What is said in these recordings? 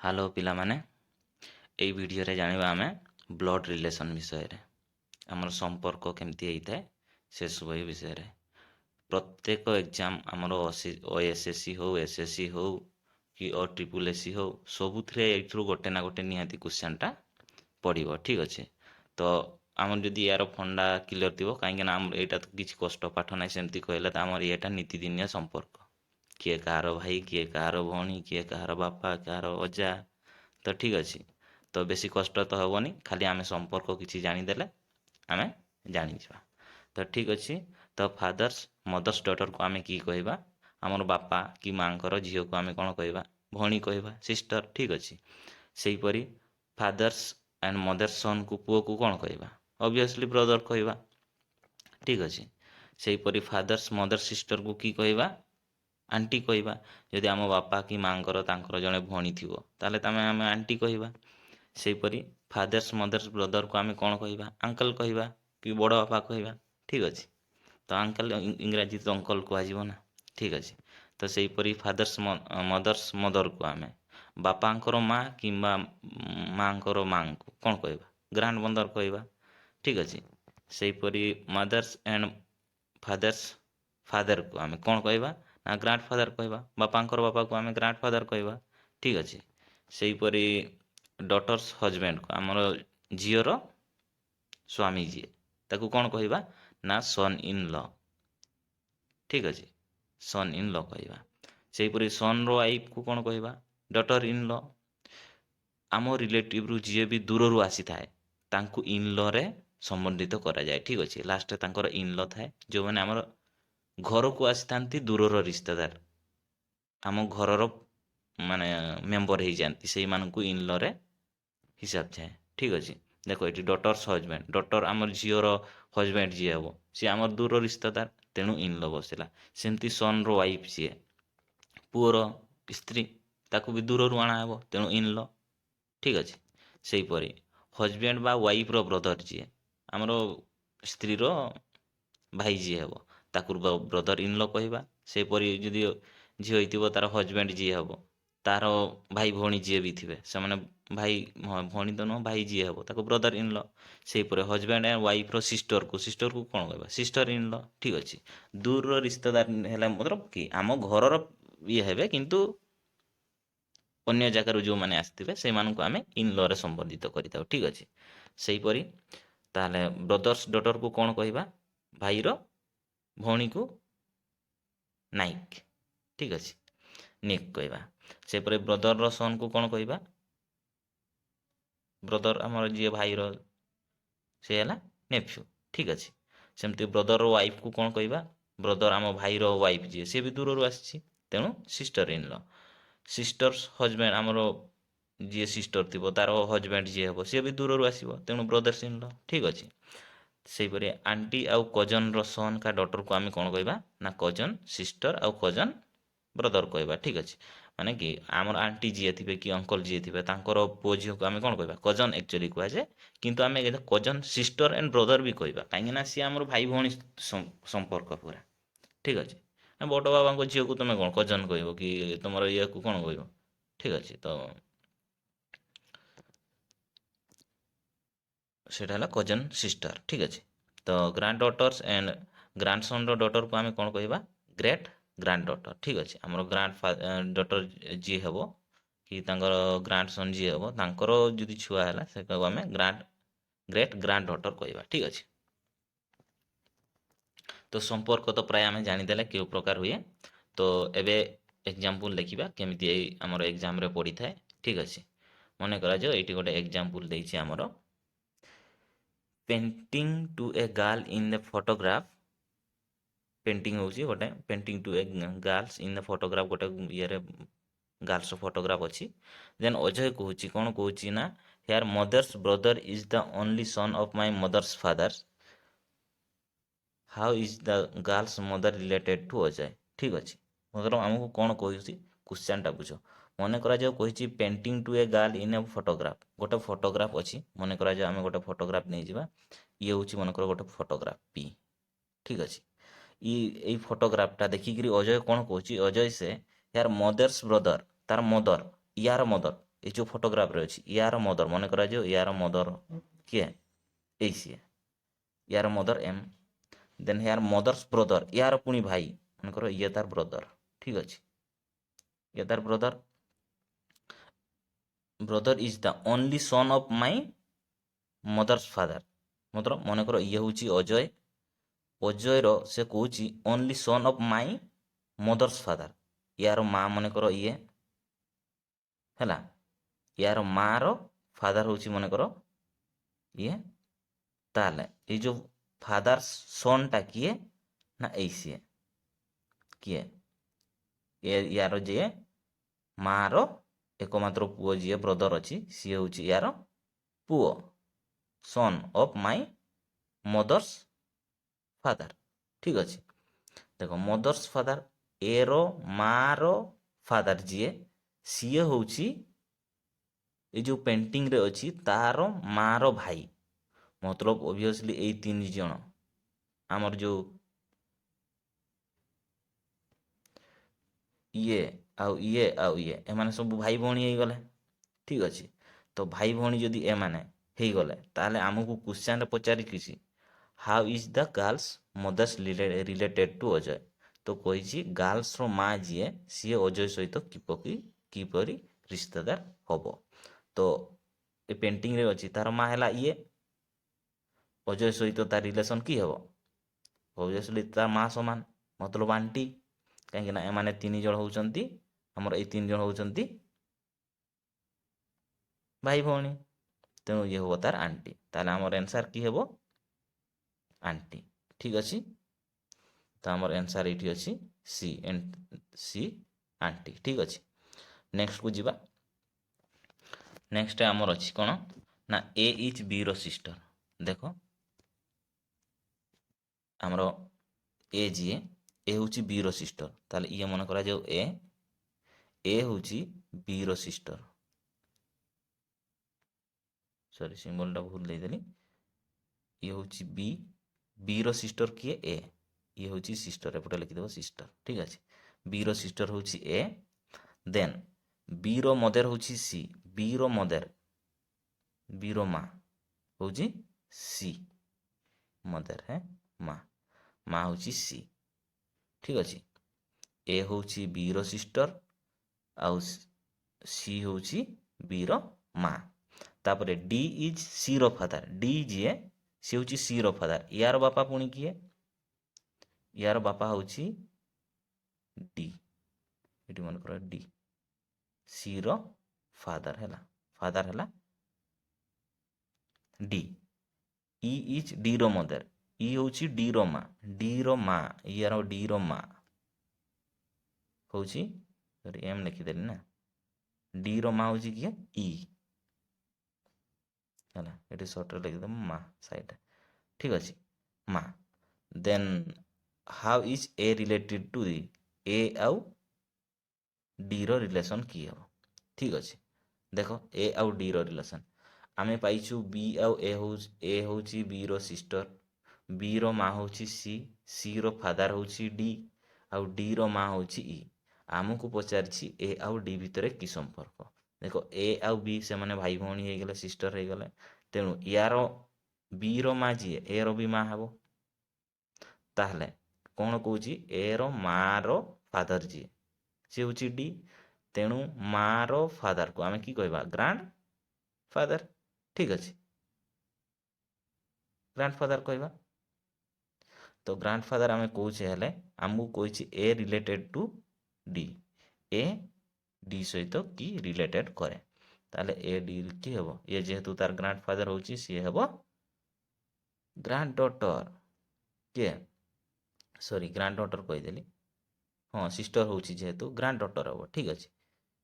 Hello ପିଲାମାନେ, ଏଇ ଭିଡ଼ିଓରେ ଜାଣିବା ଆମେ ବ୍ଲଡ଼ ରିଲେସନ୍ ବିଷୟରେ। ଆମର ସମ୍ପର୍କ କେମିତି ହେଇଥାଏ ସେସବୁ ଏଇ ବିଷୟରେ। ପ୍ରତ୍ୟେକ ଏକ୍ଜାମ୍ ଆମର OSSC ହଉ, SSC ହଉ କି OSSC ହଉ, ସବୁଥିରେ ଏଇଥିରୁ ଗୋଟେ ନା ଗୋଟେ ନିହାତି କ୍ୱେଶ୍ଚନ୍ଟା ପଡ଼ିବ। ଠିକ୍ ଅଛି। ତ ଆମର ଯଦି ୟାର ଫଣ୍ଡା କ୍ଲିୟର ଥିବ, କାହିଁକିନା ଆମର ଏଇଟା ତ କିଛି କଷ୍ଟ ପାଠ ନାହିଁ, ସେମିତି କହିଲେ ତ ଆମର ଏଇଟା ନୀତିଦିନିଆ ସମ୍ପର୍କ। କିଏ କାହାର ଭାଇ, କିଏ କାହାର ଭଉଣୀ, କିଏ କାହାର ବାପା, କାହାର ଅଜା। ତ ଠିକ୍ ଅଛି। ତ ବେଶୀ କଷ୍ଟ ତ ହେବନି, ଖାଲି ଆମେ ସମ୍ପର୍କ କିଛି ଜାଣିଦେଲେ ଆମେ ଜାଣିଯିବା। ତ ଠିକ୍ ଅଛି। ତ ଫାଦର୍ସ ମଦର୍ସ ଡଟରକୁ ଆମେ କି କହିବା? ଆମର ବାପା କି ମାଆଙ୍କର ଝିଅକୁ ଆମେ କ'ଣ କହିବା? ଭଉଣୀ କହିବା, ସିଷ୍ଟର। ଠିକ୍ ଅଛି। ସେହିପରି ଫାଦର୍ସ ଆଣ୍ଡ ମଦର୍ସ ସନ୍କୁ ପୁଅକୁ କ'ଣ କହିବା? ଅବଭିୟସଲି ବ୍ରଦର କହିବା। ଠିକ୍ ଅଛି। ସେହିପରି ଫାଦର୍ସ ମଦର୍ସ ସିଷ୍ଟରକୁ କି କହିବା? ଆଣ୍ଟି କହିବା। ଯଦି ଆମ ବାପା କି ମାଆଙ୍କର ତାଙ୍କର ଜଣେ ଭଉଣୀ ଥିବ, ତାହେଲେ ଆମେ ଆଣ୍ଟି କହିବା। ସେହିପରି ଫାଦର୍ସ ମଦର୍ସ ବ୍ରଦରକୁ ଆମେ କ'ଣ କହିବା? ଅଙ୍କଲ କହିବା କି ବଡ଼ ବାପା କହିବା। ଠିକ୍ ଅଛି। ତ ଅଙ୍କଲ ଇଂରାଜୀ ତ ଅଙ୍କଲ କୁହାଯିବ ନା। ଠିକ୍ ଅଛି। ତ ସେହିପରି ଫାଦର୍ସ ମଦର୍ସ ମଦରକୁ ଆମେ ବାପାଙ୍କର ମାଆ କିମ୍ବା ମାଆଙ୍କର ମାଆଙ୍କୁ କ'ଣ କହିବା? ଗ୍ରାଣ୍ଡ ମଦର କହିବା। ଠିକ୍ ଅଛି। ସେହିପରି ମଦର୍ସ ଆଣ୍ଡ ଫାଦର୍ସ ଫାଦରକୁ ଆମେ କ'ଣ କହିବା? ନା ଗ୍ରାଣ୍ଡ ଫାଦର କହିବା। ବାପାଙ୍କର ବାପାକୁ ଆମେ ଗ୍ରାଣ୍ଡ ଫାଦର କହିବା। ଠିକ୍ ଅଛି। ସେହିପରି ଡଟର୍ସ ହଜବେଣ୍ଡକୁ, ଆମର ଝିଅର ସ୍ୱାମୀ ଯିଏ, ତାକୁ କ'ଣ କହିବା? ନା ସନ୍ ଇନ୍ ଲ। ଠିକ୍ ଅଛି। ସନ୍ ଇନ୍ ଲ କହିବା। ସେହିପରି ସନ୍ର ୱାଇଫ୍କୁ କ'ଣ କହିବା? ଡଟର ଇନ୍ ଲ। ଆମ ରିଲେଟିଭରୁ ଯିଏ ବି ଦୂରରୁ ଆସିଥାଏ, ତାଙ୍କୁ ଇନ୍ ଲରେ ସମ୍ବନ୍ଧିତ କରାଯାଏ। ଠିକ୍ ଅଛି। ଲାଷ୍ଟରେ ତାଙ୍କର ଇନ୍ ଲ ଥାଏ। ଯେଉଁମାନେ ଆମର ଘରକୁ ଆସିଥାନ୍ତି ଦୂରର ରିସ୍ତେଦାର, ଆମ ଘରର ମାନେ ମେମ୍ବର ହେଇଯାଆନ୍ତି, ସେଇମାନଙ୍କୁ ଇନ୍ ଲରେ ହିସାବ ଥାଏ। ଠିକ୍ ଅଛି। ଦେଖ ଏଠି ଡଟର୍ସ ହଜବେଣ୍ଡ, ଡଟର ଆମର ଝିଅର ହଜବେଣ୍ଡ ଯିଏ ହେବ, ସିଏ ଆମର ଦୂର ରିସ୍ତେଦାର, ତେଣୁ ଇନ୍ ଲ ବସିଲା। ସେମିତି ସନ୍ର ୱାଇଫ୍ ଯିଏ, ପୁଅର ସ୍ତ୍ରୀ, ତାକୁ ବି ଦୂରରୁ ଅଣାହେବ, ତେଣୁ ଇନ୍ ଲ। ଠିକ୍ ଅଛି। ସେହିପରି ହଜବେଣ୍ଡ ବା ୱାଇଫ୍ର ବ୍ରଦର ଯିଏ, ଆମର ସ୍ତ୍ରୀର ଭାଇ ଯିଏ ହେବ, ତାକୁ ବ୍ରଦର ଇନ୍ ଲ କହିବା। ସେହିପରି ଯଦି ଝିଅ ହେଇଥିବ, ତାର ହଜବେଣ୍ଡ ଯିଏ ହେବ, ତାର ଭାଇ ଭଉଣୀ ଯିଏ ବି ଥିବେ, ସେମାନେ ଭାଇ ଭଉଣୀ ତ ନୁହଁ, ଭାଇ ଯିଏ ହେବ, ତାକୁ ବ୍ରଦର ଇନ୍ ଲ। ସେହିପରି ହଜବେଣ୍ଡ ଆଣ୍ଡ ୱାଇଫ୍ର ସିଷ୍ଟରକୁ କ'ଣ କହିବା? ସିଷ୍ଟର ଇନ୍ ଲ। ଠିକ୍ ଅଛି। ଦୂରର ରିସ୍ତେଦାର ହେଲା ମତଲବ କି ଆମ ଘରର ଇଏ ହେବେ, କିନ୍ତୁ ଅନ୍ୟ ଜାଗାରୁ ଯେଉଁମାନେ ଆସିଥିବେ ସେମାନଙ୍କୁ ଆମେ ଇନ୍ ଲରେ ସମ୍ବନ୍ଧିତ କରିଥାଉ। ଠିକ୍ ଅଛି। ସେହିପରି ତାହେଲେ ବ୍ରଦର୍ସ ଡଟରକୁ କ'ଣ କହିବା? ଭାଇର ଭଉଣୀକୁ ନାଇକ୍। ଠିକ୍ ଅଛି। ନିକ୍ କହିବା। ସେପରି ବ୍ରଦରର ସନ୍କୁ କ'ଣ କହିବା? ବ୍ରଦର ଆମର ଯିଏ ଭାଇର, ସେ ହେଲା ନେଫ୍ୟୁ। ଠିକ୍ ଅଛି। ସେମିତି ବ୍ରଦରର ୱାଇଫ୍କୁ କ'ଣ କହିବା? ବ୍ରଦର ଆମ ଭାଇର ୱାଇଫ୍ ଯିଏ, ସିଏ ବି ଦୂରରୁ ଆସିଛି, ତେଣୁ sister in law. Sisters husband, ଆମର ଯିଏ ସିଷ୍ଟର ଥିବ, ତାର ହଜବେଣ୍ଡ ଯିଏ ହେବ, ସିଏ ବି ଦୂରରୁ ଆସିବ, ତେଣୁ ବ୍ରଦର୍ସ ଇନ୍ ଲ। ଠିକ୍ ଅଛି। ସେହିପରି ଆଣ୍ଟି ଆଉ କଜନର ସନ୍ କା ଡଟରକୁ ଆମେ କ'ଣ କହିବା? ନା କଜନ ସିଷ୍ଟର ଆଉ କଜନ ବ୍ରଦର କହିବା। ଠିକ୍ ଅଛି। ମାନେ କି ଆମର ଆଣ୍ଟି ଯିଏ ଥିବେ କି ଅଙ୍କଲ ଯିଏ ଥିବେ, ତାଙ୍କର ପୁଅ ଝିଅକୁ ଆମେ କ'ଣ କହିବା? କଜନ ଆକ୍ଚୁଆଲି କୁହାଯାଏ। କିନ୍ତୁ ଆମେ କଜନ ସିଷ୍ଟର ଆଣ୍ଡ ବ୍ରଦର ବି କହିବା, କାହିଁକିନା ସିଏ ଆମର ଭାଇ ଭଉଣୀ ସମ୍ପର୍କ ପୁରା। ଠିକ୍ ଅଛି। ବଡ଼ ବାବାଙ୍କ ଝିଅକୁ ତୁମେ କ'ଣ କଜନ କହିବ କି ତୁମର ଇଏକୁ କ'ଣ କହିବ? ଠିକ୍ ଅଛି। ତ ସେଇଟା ହେଲା କଜନ ସିଷ୍ଟର। ଠିକ୍ ଅଛି। ତ ଗ୍ରାଣ୍ଡ ଡଟର୍ସ ଆଣ୍ଡ ଗ୍ରାଣ୍ଡ ସନ୍ର ଡଟରକୁ ଆମେ କ'ଣ କହିବା? Great grand daughter. ଠିକ୍ ଅଛି। ଆମର ଗ୍ରାଣ୍ଡ ଡଟର ଯିଏ ହେବ କି ତାଙ୍କର ଗ୍ରାଣ୍ଡ ସନ୍ ଯିଏ ହେବ, ତାଙ୍କର ଯଦି ଛୁଆ ହେଲା, ସେଟାକୁ ଆମେ ଗ୍ରେଟ୍ ଗ୍ରାଣ୍ଡ ଡଟର କହିବା। ଠିକ୍ ଅଛି। ତ ସମ୍ପର୍କ ତ ପ୍ରାୟ ଆମେ ଜାଣିଦେଲେ କେଉଁ ପ୍ରକାର ହୁଏ। ତ ଏବେ ଏକ୍ଜାମ୍ପଲ୍ ଦେଖିବା କେମିତି ଏଇ ଆମର ଏକ୍ଜାମ୍ରେ ପଡ଼ିଥାଏ। ଠିକ୍ ଅଛି। ମନେ କରାଯାଉ ଏଇଠି ଗୋଟେ ଏକ୍ଜାମ୍ପଲ୍ ଦେଇଛି ଆମର, painting to a girl in the photograph. Painting ହେଉଛି ଗୋଟେ, painting to a girls in the photograph, ଗୋଟେ ଇଏରେ ଗାର୍ଲସର ଫଟୋଗ୍ରାଫ ଅଛି। ଦେନ୍ ଅଜୟ କହୁଛି, କ'ଣ କହୁଛି ନା, her mother's brother is the only son of my mother's father, how is the girl's mother related to Ajay. ଠିକ୍ ଅଛି। ମତଲବ ଆମକୁ କ'ଣ କହୁଛି, କ୍ୱେଶ୍ଚନଟା ବୁଝ। ମନେ କରାଯାଉ କହିଛି painting to a girl in a photograph. ଗୋଟେ ଫଟୋଗ୍ରାଫ ଅଛି, ମନେ କରାଯାଉ ଆମେ ଗୋଟେ ଫଟୋଗ୍ରାଫ ନେଇଯିବା। ଇଏ ହେଉଛି ମନେକର ଗୋଟେ ଫଟୋଗ୍ରାଫ ପି। ଠିକ୍ ଅଛି। ଏଇ ଫଟୋଗ୍ରାଫଟା ଦେଖିକିରି ଅଜୟ କ'ଣ କହୁଛି? ଅଜୟ ସେ ହେୟାର ମଦର୍ସ ବ୍ରଦର, ତାର ମଦର, ୟାର ମଦର, ଏ ଯେଉଁ ଫଟୋଗ୍ରାଫରେ ଅଛି ୟାର ମଦର ମନେ କରାଯାଉ ୟାର ମଦର କିଏ ଏଇ ସିଏ ୟାର ମଦର ଏମ୍ ଦେନ୍ ୟାର ମଦର୍ସ ବ୍ରଦର ୟାର ପୁଣି ଭାଇ ମନେକର ଇଏ ତାର ବ୍ରଦର ଠିକ୍ ଅଛି ଇଏ ତାର brother is the only son of my mother's father ମତଲବ ମନେକର ଇଏ ହେଉଛି ଅଜୟର ସେ କହୁଛି only son of my mother's father ୟାର ମା ମନେକର ଇଏ ହେଲା ୟାର ମାର ଫାଦର ହେଉଛି ମନେକର ଇଏ ତାହେଲେ ଏଇ ଯେଉଁ ଫାଦର ସନ୍ଟା କିଏ ନା ଏଇ ସିଏ କିଏ ୟାର ଯିଏ ମାର ଏକମାତ୍ର ପୁଅ ଯିଏ ବ୍ରଦର ଅଛି ସିଏ ହେଉଛି ୟାର ପୁଅ ସନ୍ ଅଫ୍ ମାଇ ମଦର୍ସ ଫାଦର ଠିକ୍ ଅଛି ଦେଖ ମଦର୍ସ ଫାଦର ଏର ମାର ଫାଦର ଯିଏ ସିଏ ହେଉଛି ଏଇ ଯେଉଁ ପେଣ୍ଟିଂରେ ଅଛି ତାର ମାର ଭାଇ ମତଲବ ଅବଭିୟସଲି ଏଇ 3 ଜଣ ଆମର ଯେଉଁ ଇଏ ଆଉ ଏମାନେ ସବୁ ଭାଇ ଭଉଣୀ ହେଇଗଲେ ଠିକ୍ ଅଛି ତ ଭାଇ ଭଉଣୀ ଯଦି ଏମାନେ ହେଇଗଲେ ତାହେଲେ ଆମକୁ କ୍ୱେଶ୍ଚନରେ ପଚାରିଛି how is the girls mothers related to Ajay ତ କହିଛି ଗାର୍ଲସର ମା ଯିଏ ସିଏ ଅଜୟ ସହିତ କିପରି ରିଶ୍ତେଦାର ହବ ତ ଏ ପେଣ୍ଟିଂରେ ଅଛି ତାର ମା ହେଲା ଇଏ ଅଜୟ ସହିତ ତାର ରିଲେସନ୍ କି ହେବ ଅବଭିୟସଲି ତାର ମା ସମାନ ମତଲବ ଆଣ୍ଟି କାହିଁକିନା ଏମାନେ 3 ଜଣ ହେଉଛନ୍ତି ଆମର ଏଇ 3 ଜଣ ହେଉଛନ୍ତି ଭାଇ ଭଉଣୀ ତେଣୁ ଇଏ ହେବ ତାର ଆଣ୍ଟି ତାହେଲେ ଆମର ଆନ୍ସର କି ହେବ ଆଣ୍ଟି ଠିକ୍ ଅଛି ତ ଆମର ଆନ୍ସର ଏଇଠି ଅଛି ସି ଆଣ୍ଟି ଠିକ୍ ଅଛି ନେକ୍ସଟକୁ ଯିବା ନେକ୍ସଟ ଆମର ଅଛି କ'ଣ ନା ଏ ଇଜ୍ ବିର ସିଷ୍ଟର ଦେଖ ଆମର ଏ ଯିଏ ଏ ହେଉଛି ବିର ସିଷ୍ଟର ତାହେଲେ ଇଏ ମନେ କରାଯାଉ ଏ ହେଉଛି ବିର ସିଷ୍ଟର ସରି ସିମ୍ବଲଟା ଭୁଲ ଦେଇଦେଲି ଇଏ ହେଉଛି ବିର ସିଷ୍ଟର କିଏ ଏ ଇଏ ହେଉଛି ସିଷ୍ଟର ଏପଟେ ଲେଖିଦେବ ସିଷ୍ଟର ଠିକ୍ ଅଛି ବିର ସିଷ୍ଟର ହେଉଛି ଏ ଦେନ୍ ବିର ମଦର ହେଉଛି ସି ବିର ମଦର ବିର ମା ହେଉଛି ସି ମଦର ମା ହେଉଛି ସି ଠିକ୍ ଅଛି ଏ ହେଉଛି ବିର ସିଷ୍ଟର ଆଉ ସି ହେଉଛି ବିର ମା ତାପରେ D is sir father D ଯିଏ ସେ ହେଉଛି ସିର ଫାଦର ୟାର ବାପା ପୁଣି କିଏ ୟାର ବାପା ହେଉଛି ଡି ଏଠି ମନେ କର ଡି ସିର ଫାଦର ହେଲା ଡି ଇ ଇଜ୍ ଡିର ମଦର ଇ ହେଉଛି ଡିର ମା ୟାର ଡିର ମା ହେଉଛି ସରି ଏମ୍ ଲେଖିଦେଲି ନା ଡିର ମା ହେଉଛି କିଏ ଇ ହେଲା ଏଠି ସର୍ଟରେ ଲେଖିଦେବ ମା ସାଇଡ଼୍ ଠିକ୍ ଅଛି ମା then how is A related to the A ଆଉ ଡିର ରିଲେସନ୍ କି ହେବ ଠିକ୍ ଅଛି ଦେଖ ଏ ଆଉ ଡିର ରିଲେସନ୍ ଆମେ ପାଇଛୁ ବି ଆଉ ଏ ହେଉଛି ବିର ସିଷ୍ଟର ବିର ମା ହେଉଛି ସିର ଫାଦର ହେଉଛି ଡି ଆଉ ଡିର ମା ହେଉଛି ଇ ଆମକୁ ପଚାରିଛି ଏ ଆଉ ଡି ଭିତରେ କି ସମ୍ପର୍କ ଦେଖ ଏ ଆଉ ବି ସେମାନେ ଭାଇ ଭଉଣୀ ହେଇଗଲେ ସିଷ୍ଟର ହେଇଗଲେ ତେଣୁ ୟାର ବିର ମା ଯିଏ ଏର ବି ମା ହେବ ତାହେଲେ କ'ଣ କହୁଛି ଏର ମାର ଫାଦର ଯିଏ ସେ ହେଉଛି ଡି ତେଣୁ ମାର ଫାଦରକୁ ଆମେ କି କହିବା ଗ୍ରାଣ୍ଡ ଫାଦର ଠିକ୍ ଅଛି ଗ୍ରାଣ୍ଡ ଫାଦର କହିବା ତ ଗ୍ରାଣ୍ଡ ଫାଦର ଆମେ କହୁଛେ ହେଲେ ଆମକୁ କହିଛି A related to D A D ସହିତ କି ରିଲେଟେଡ୍ କରେ ତାହେଲେ ଏ ଡି କି ହେବ ଇଏ ଯେହେତୁ ତାର ଗ୍ରାଣ୍ଡ ଫାଦର ହେଉଛି ସିଏ ହେବ ଗ୍ରାଣ୍ଡ ଡଟର କିଏ ସରି ଗ୍ରାଣ୍ଡ ଡଟର କହିଦେଲି ହଁ ସିଷ୍ଟର ହେଉଛି ଯେହେତୁ ଗ୍ରାଣ୍ଡ ଡଟର ହେବ ଠିକ୍ ଅଛି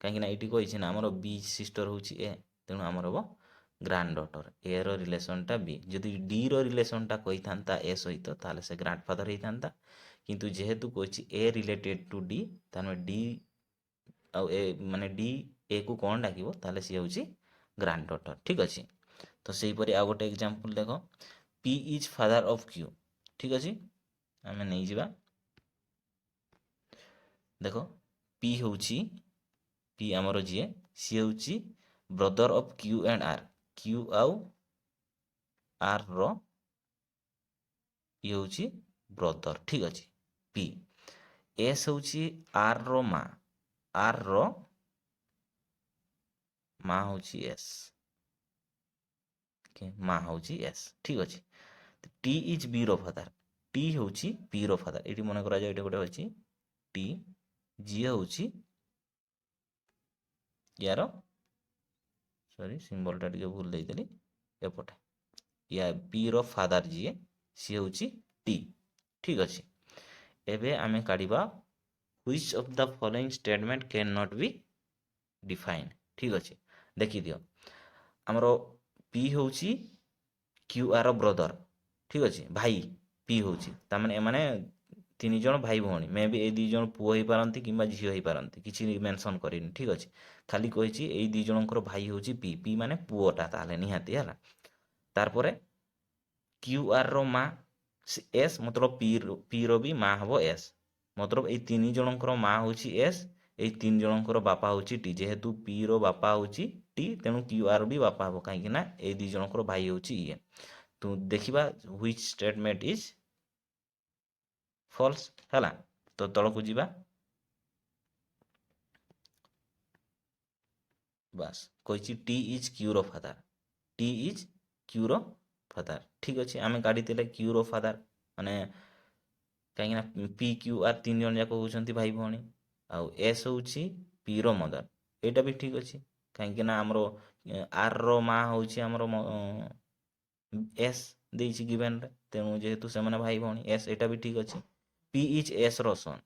କାହିଁକିନା ଏଇଠି କହିଛି ନା ଆମର ବି ସିଷ୍ଟର ହେଉଛି ଏ ତେଣୁ ଆମର ହେବ ଗ୍ରାଣ୍ଡ ଡଟର ଏର ରିଲେସନଟା ବି ଯଦି ଡିର ରିଲେସନଟା କହିଥାନ୍ତା ଏ ସହିତ ତାହେଲେ ସେ ଗ୍ରାଣ୍ଡ ଫାଦର ହେଇଥାନ୍ତା କିନ୍ତୁ ଯେହେତୁ କହିଛି ଏ ରିଲେଟେଡ୍ ଟୁ ଡି ତାହେଲେ ଡି ଆଉ ଏ ମାନେ ଡି ଏ କୁ କ'ଣ ଡାକିବ ତାହେଲେ ସିଏ ହେଉଛି ଗ୍ରାଣ୍ଡ ଡଟର ଠିକ୍ ଅଛି ତ ସେଇପରି ଆଉ ଗୋଟେ ଏକ୍ଜାମ୍ପଲ୍ ଦେଖ P is father of Q ଠିକ୍ ଅଛି ଆମେ ନେଇଯିବା ଦେଖ ପି ଆମର ଯିଏ ସିଏ ହେଉଛି brother of Q and R, Q ଆଉ ଆର୍ ର ଇଏ ହେଉଛି ବ୍ରଦର, ଠିକ୍ ଅଛି। ପି, ଏସ୍ ହେଉଛି ଆର୍ ର ମା, ଆର୍ ର ମା ହେଉଛି ଏସ୍, ମା ହେଉଛି ଏସ୍, ଠିକ୍ ଅଛି। ଟି ଇଜ୍ ବି ର ଫାଦର, ଟି ହେଉଛି ପି ର ଫାଦର, ଏଇଠି ମନେ କରାଯାଉ ଏଇଟା ଗୋଟେ ଅଛି ଟି, ଯିଏ ହେଉଛି ୟାର, ସରି ସିମ୍ବଲଟା ଟିକେ ଭୁଲ ଦେଇଦେଲି ଏପଟେ, ୟା ପି ର ଫାଦର ଯିଏ ସିଏ ହେଉଛି ଟି, ଠିକ୍ ଅଛି। ଏବେ ଆମେ କାଢ଼ିବା which of the following statement cannot be defined, ଠିକ୍ ଅଛି। ଦେଖିଦିଅ ଆମର ପି ହେଉଛି କ୍ୟୁ ଆର୍ ବ୍ରଦର, ଠିକ୍ ଅଛି, ଭାଇ ପି ହେଉଛି, ତାମାନେ ଏମାନେ 3 ଜଣ ଭାଇ ଭଉଣୀ, ମେ ବି ଏଇ 2 ଜଣ ପୁଅ ହେଇପାରନ୍ତି କିମ୍ବା ଝିଅ ହେଇପାରନ୍ତି, କିଛି ମେନସନ୍ କରିନି, ଠିକ୍ ଅଛି। ଖାଲି କହିଛି ଏଇ 2 ଜଣଙ୍କର ଭାଇ ହେଉଛି ପି, ପି ମାନେ ପୁଅଟା ତାହେଲେ ନିହାତି ହେଲା। ତାରପରେ କ୍ୟୁ ଆର୍ ର ମା ଏସ୍, ମତଲବ ପି ର ବି ମା ହବ ଏସ୍, ମତଲବ ଏଇ 3 ଜଣଙ୍କର ମା ହେଉଛି ଏସ୍, ଏଇ 3 ଜଣଙ୍କର ବାପା ହେଉଛି ଟି, ଯେହେତୁ ପି ର ବାପା ହେଉଛି ଟି ତେଣୁ କ୍ୟୁ ଆର୍ ବି ବାପା ହବ, କାହିଁକି ନା ଏଇ 2 ଜଣଙ୍କର ଭାଇ ହେଉଛି ଇଏ। ତ ଦେଖିବା which statement is false ହେଲା। ତ ତଳକୁ ଯିବା, ବାସ୍ କହିଛି ଟି ଇଜ୍ କ୍ୟୁ ର ଫାଦର, ଟି ଇଜ୍ କ୍ୟୁ ର ଫାଦର, ଠିକ୍ ଅଛି। ଆମେ କାଢ଼ିଥିଲେ କ୍ୟୁ ର ଫାଦର, ମାନେ କାହିଁକିନା ପି କ୍ୟୁ ଆର୍ 3 ଜଣ ଯାକ ହେଉଛନ୍ତି ଭାଇ ଭଉଣୀ, ଆଉ ଏସ୍ ହେଉଛି ପି ର ମଦର, ଏଇଟା ବି ଠିକ୍ ଅଛି, କାହିଁକିନା ଆମର ଆର୍ ର ମା ହେଉଛି ଆମର ଏସ୍ ଦେଇଛି ଗିଭେନରେ, ତେଣୁ ଯେହେତୁ ସେମାନେ ଭାଇ ଭଉଣୀ ଏସ୍, ଏଇଟା ବି ଠିକ୍ ଅଛି। ପି ଇଜ୍ ଏସ୍ ର ସନ୍,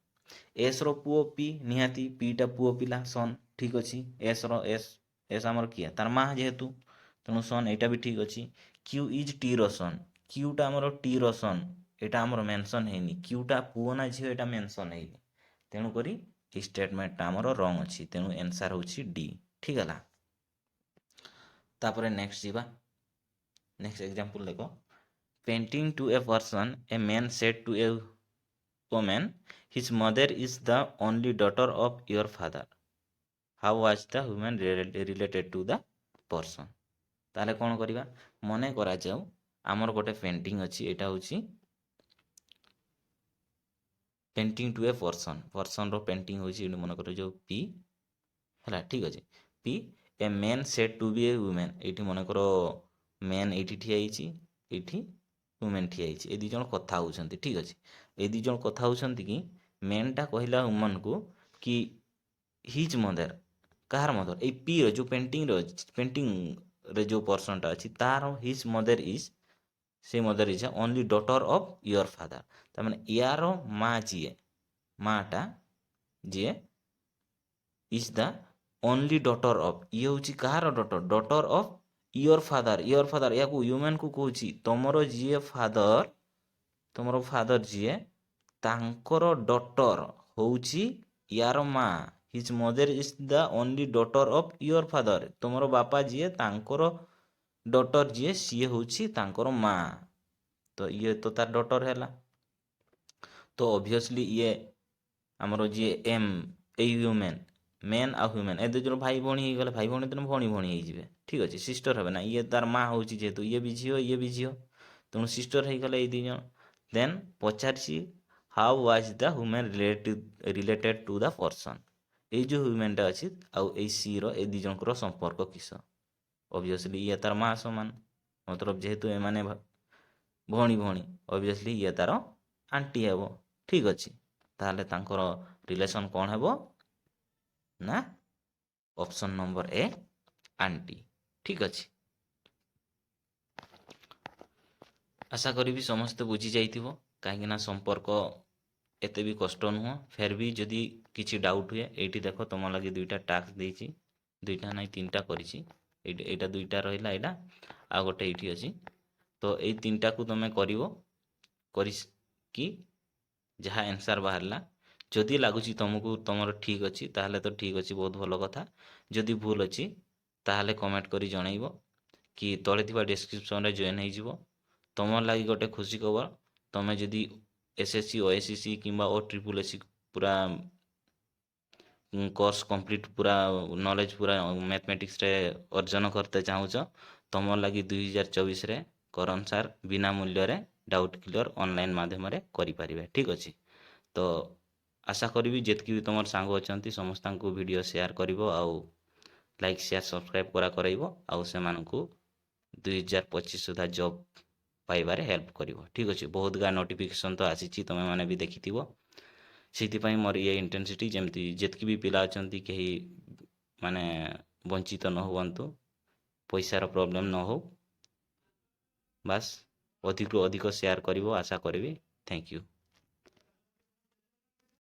ଏସ୍ ର ପୁଅ ପି, ନିହାତି ପିଟା ପୁଅ ପିଲା ସନ୍, ଠିକ୍ ଅଛି। ଏସ୍ ଆମର କିଏ, ତାର ମା ଯେହେତୁ, ତେଣୁ ସନ୍, ଏଇଟା ବି ଠିକ୍ ଅଛି। କ୍ୟୁ ଇଜ୍ ଟି ର ସନ୍, କ୍ୟୁଟା ଆମର ଟି ର ସନ୍, ଏଇଟା ଆମର ମେନସନ୍ ହେଇନି, କ୍ୟୁଟା ପୁଅ ନା ଝିଅ ଏଇଟା ମେନସନ୍ ହେଇନି, ତେଣୁକରି এই ଷ୍ଟେଟମେଣ୍ଟଟା ଆମର ରଙ୍ଗ ଅଛି, ତେଣୁ ଆନ୍ସର୍ ହେଉଛି ଡି, ଠିକ୍ ହେଲା। ତାପରେ ନେକ୍ସଟ ଯିବା, ନେକ୍ସଟ ଏକ୍ଜାମ୍ପଲ ଦେଖ, painting to a person, a man said to a woman, his mother is the only daughter of your father, how was the woman related to the person? ତାହେଲେ କ'ଣ କରିବା, ମନେ କରାଯାଉ ଆମର ଗୋଟେ ପେଣ୍ଟିଂ ଅଛି, ଏଇଟା ହେଉଛି ପେଣ୍ଟିଂ ଟୁ ଏ ପର୍ସନର ପେଣ୍ଟିଂ ହେଉଛି, ଏଇଠି ମନେ କରାଯାଉ ପି ହେଲା, ଠିକ୍ ଅଛି। ପି, ଏ ମେନ୍ ସେଟ୍ ଟୁ ବି ଏ ୱୁମେନ୍, ଏଇଠି ମନେକର ମେନ୍ ଏଇଠି ଠିଆ ହେଇଛି, ଏଇଠି ୱୁମେନ୍ ଠିଆ ହେଇଛି, ଏ 2 ଜଣ କଥା ହେଉଛନ୍ତି, ଠିକ୍ ଅଛି। ଏ 2 ଜଣ କଥା ହେଉଛନ୍ତି କି ମେନ୍ଟା କହିଲା ୱୁମନ୍କୁ କି ହିଜ୍ ମଦର, କାହାର ମଦର, ଏଇ ପିର ଯେଉଁ ପେଣ୍ଟିଂରେ ଯେଉଁ ପର୍ସନଟା ଅଛି ତାର ହିଜ୍ ମଦର ଇଜ୍, ସେ mother is only daughter of your father, ତାମାନେ ୟାର ମା ଯିଏ, ମାଟା ଯିଏ is the only daughter of, ଇଏ ହେଉଛି କାହାର daughter, daughter of your father, ୟାକୁ ହ୍ୟୁମ୍ୟାନକୁ କହୁଛି ତମର ଯିଏ ଫାଦର, ତମର ଫାଦର ଯିଏ, ତାଙ୍କର ଡଟର ହେଉଛି ୟାର ମା, his mother is the only daughter of your father, ତମର ବାପା ଯିଏ ତାଙ୍କର ଡଟର ଯିଏ ସିଏ ହେଉଛି ତାଙ୍କର ମା, ତ ଇଏ ତ ତାର ଡଟର ହେଲା। ତ ଅବଭିୟସଲି ଇଏ ଆମର ଯିଏ ଏମ୍, ଏଇ ହ୍ୟୁମେନ୍, ମେନ୍ ଆଉ ହ୍ୟୁମେନ୍, ଏ 2 ଜଣ ଭାଇ ଭଉଣୀ ହେଇଗଲେ, ଭାଇ ଭଉଣୀ ତେଣୁ ଭଉଣୀ ଭଉଣୀ ହେଇଯିବେ, ଠିକ୍ ଅଛି, ସିଷ୍ଟର ହେବେ ନା, ଇଏ ତାର ମା ହେଉଛି ଯେହେତୁ, ଇଏ ବି ଝିଅ ଇଏ ବି ଝିଅ, ତେଣୁ ସିଷ୍ଟର ହେଇଗଲେ ଏଇ 2 ଜଣ। ଦେନ୍ ପଚାରିଛି how was the human related to the person, ଏଇ ଯେଉଁ ହ୍ୟୁମେନ୍ଟା ଅଛି ଆଉ ଏଇ ସିର ଏଇ 2 ଜଣଙ୍କର ସମ୍ପର୍କ କିସ, ଅବଭିୟସଲି ଇଏ ତାର ମା ସମାନ, ମତଲବ ଯେହେତୁ ଏମାନେ ଭଉଣୀ ଭଉଣୀ, ଅବଭିୟସଲି ଇଏ ତାର ଆଣ୍ଟି ହେବ, ଠିକ୍ ଅଛି। ତାହେଲେ ତାଙ୍କର ରିଲେସନ୍ କ'ଣ ହେବ ନା ଅପସନ୍ ନମ୍ବର ଏ ଆଣ୍ଟି, ଠିକ୍ ଅଛି। ଆଶା କରିବି ସମସ୍ତେ ବୁଝି ଯାଇଥିବ, କାହିଁକିନା ସମ୍ପର୍କ ଏତେ ବି କଷ୍ଟ ନୁହଁ, ଫେର୍ ବି ଯଦି କିଛି ଡାଉଟ୍ ହୁଏ, ଏଇଠି ଦେଖ ତୁମ ଲାଗି 2ଟା ଟାସ୍କ ଦେଇଛି, 2ଟା ନାଇଁ 3ଟା କରିଛି, ଏଇଟା 2ଟା ରହିଲା, ଏଇଟା ଆଉ ଗୋଟେ ଏଇଠି ଅଛି, ତ ଏଇ 3ଟାକୁ ତୁମେ କରିବ, କରିକି ଯାହା ଆନ୍ସର୍ ବାହାରିଲା, ଯଦି ଲାଗୁଛି ତୁମକୁ ତୁମର ଠିକ୍ ଅଛି ତାହେଲେ ତ ଠିକ୍ ଅଛି, ବହୁତ ଭଲ କଥା, ଯଦି ଭୁଲ ଅଛି ତାହେଲେ କମେଣ୍ଟ କରି ଜଣାଇବ, କି ତଳେ ଥିବା ଡେସ୍କ୍ରିପସନ୍ରେ ଜଏନ୍ ହେଇଯିବ। ତୁମର ଲାଗି ଗୋଟେ ଖୁସି ଖବର, ତୁମେ ଯଦି SSC OSCC କିମ୍ବା OSSC ପୁରା କୋର୍ସ କମ୍ପ୍ଲିଟ୍ ପୁରା ନଲେଜ ପୁରା ମ୍ୟାଥମେଟିକ୍ସରେ ଅର୍ଜନ କରତେ ଚାହୁଁଛ, ତମର ଲାଗି 2024ରେ କରନ୍ ସାର୍ ବିନା ମୂଲ୍ୟରେ ଡାଉଟ୍ କ୍ଲିୟର ଅନଲାଇନ୍ ମାଧ୍ୟମରେ କରିପାରିବେ। ଠିକ୍ ଅଛି। ତ ଆଶା କରିବି ଯେତିକି ବି ତୁମର ସାଙ୍ଗ ଅଛନ୍ତି ସମସ୍ତଙ୍କୁ ଭିଡ଼ିଓ ସେୟାର କରିବ, ଆଉ ଲାଇକ୍ ସେୟାର ସବସ୍କ୍ରାଇବ୍ କରାଇବ, ଆଉ ସେମାନଙ୍କୁ 2025 ସୁଦ୍ଧା ଜବ୍ ପାଇବାରେ ହେଲ୍ପ କରିବ। ଠିକ୍ ଅଛି। ବହୁତ ଗା ନୋଟିଫିକେସନ୍ ତ ଆସିଛି, ତୁମେମାନେ ବି ଦେଖିଥିବ। ସେଇଥିପାଇଁ ମୋର ଇଏ ଇଣ୍ଟେନ୍ସିଟି ଯେମିତି ଯେତିକି ବି ପିଲା ଅଛନ୍ତି କେହି ମାନେ ବଞ୍ଚିତ ନ ହୁଅନ୍ତୁ, ପଇସାର ପ୍ରୋବ୍ଲେମ୍ ନ ହଉ। ବାସ୍ ଅଧିକରୁ ଅଧିକ ସେୟାର କରିବ ଆଶା କରିବି। Thank you.